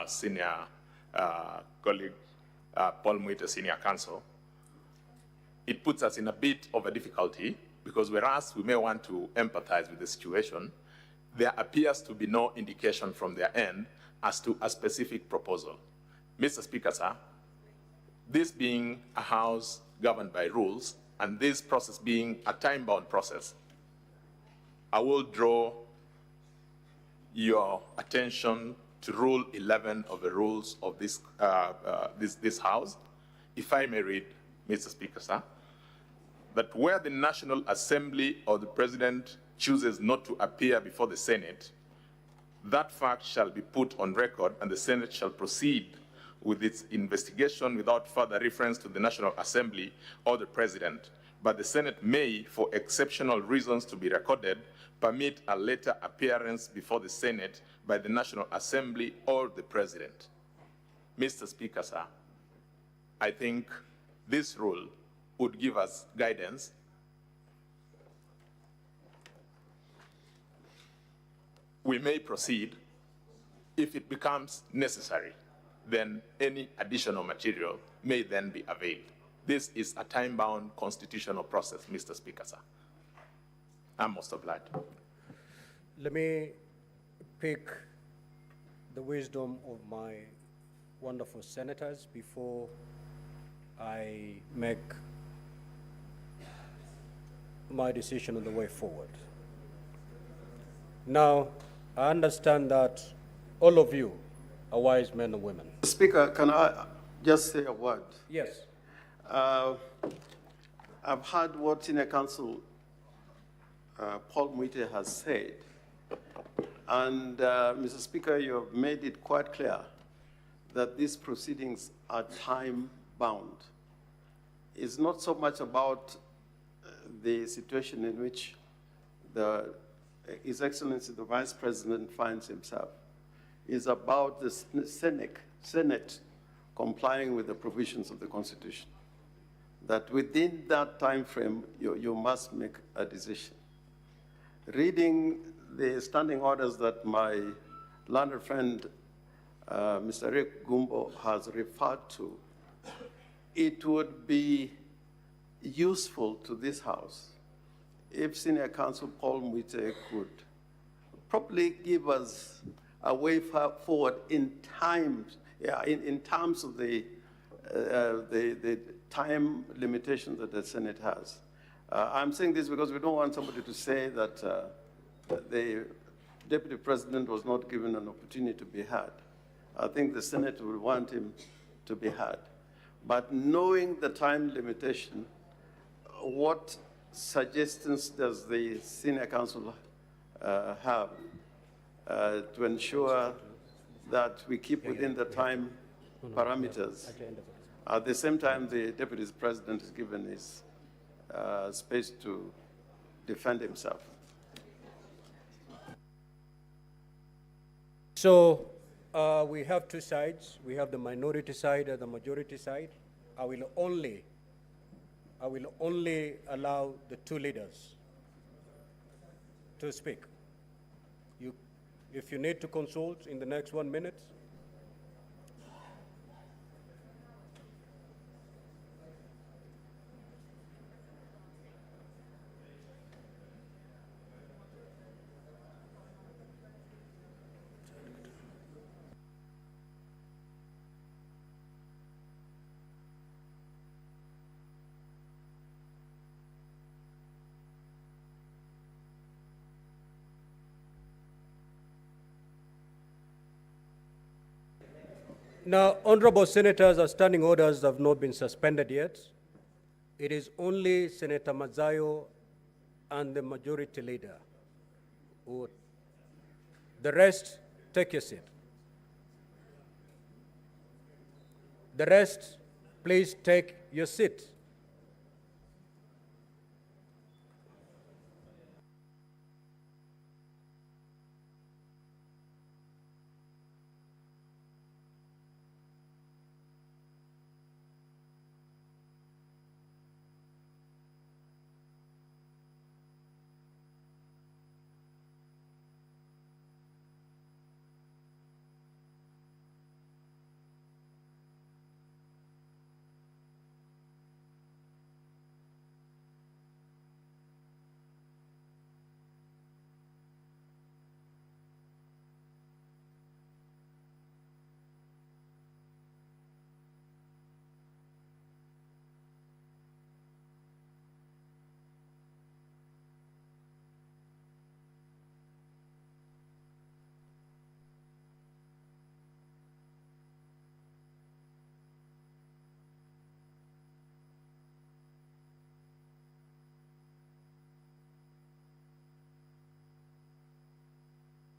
senior colleague, Paul Mwite, senior counsel, it puts us in a bit of a difficulty because whereas we may want to empathize with the situation, there appears to be no indication from their end as to a specific proposal. Mr. Speaker, sir, this being a house governed by rules and this process being a time-bound process, I will draw your attention to Rule 11 of the rules of this House. If I may read, Mr. Speaker, sir, that where the National Assembly or the President chooses not to appear before the Senate, that fact shall be put on record and the Senate shall proceed with its investigation without further reference to the National Assembly or the President. But the Senate may, for exceptional reasons to be recorded, permit a later appearance before the Senate by the National Assembly or the President. Mr. Speaker, sir, I think this rule would give us guidance we may proceed. If it becomes necessary, then any additional material may then be availed. This is a time-bound constitutional process, Mr. Speaker, sir. I'm most obliged. Let me pick the wisdom of my wonderful senators before I make my decision on the way forward. Now, I understand that all of you are wise men and women. Speaker, can I just say a word? Yes. I've heard what Senior Counsel Paul Mwite has said. And, Mr. Speaker, you have made it quite clear that these proceedings are time-bound. It's not so much about the situation in which His Excellency the Vice President finds himself. It's about the Senate complying with the provisions of the Constitution. That within that time frame, you must make a decision. Reading the standing orders that my learned friend, Mr. Rick Gumbo, has referred to, it would be useful to this House if Senior Counsel Paul Mwite could probably give us a way forward in terms of the time limitation that the Senate has. I'm saying this because we don't want somebody to say that the Deputy President was not given an opportunity to be heard. I think the Senate will want him to be heard. But knowing the time limitation, what suggestions does the Senior Counsel have to ensure that we keep within the time parameters? At the same time, the Deputy President is given his space to defend himself. So we have two sides. We have the minority side and the majority side. I will only allow the two leaders to speak. If you need to consult in the next 1 minute. Now, honorable senators, our standing orders have not been suspended yet. It is only Senator Mazayo and the majority leader. The rest, take your seat. The rest, please take your seat.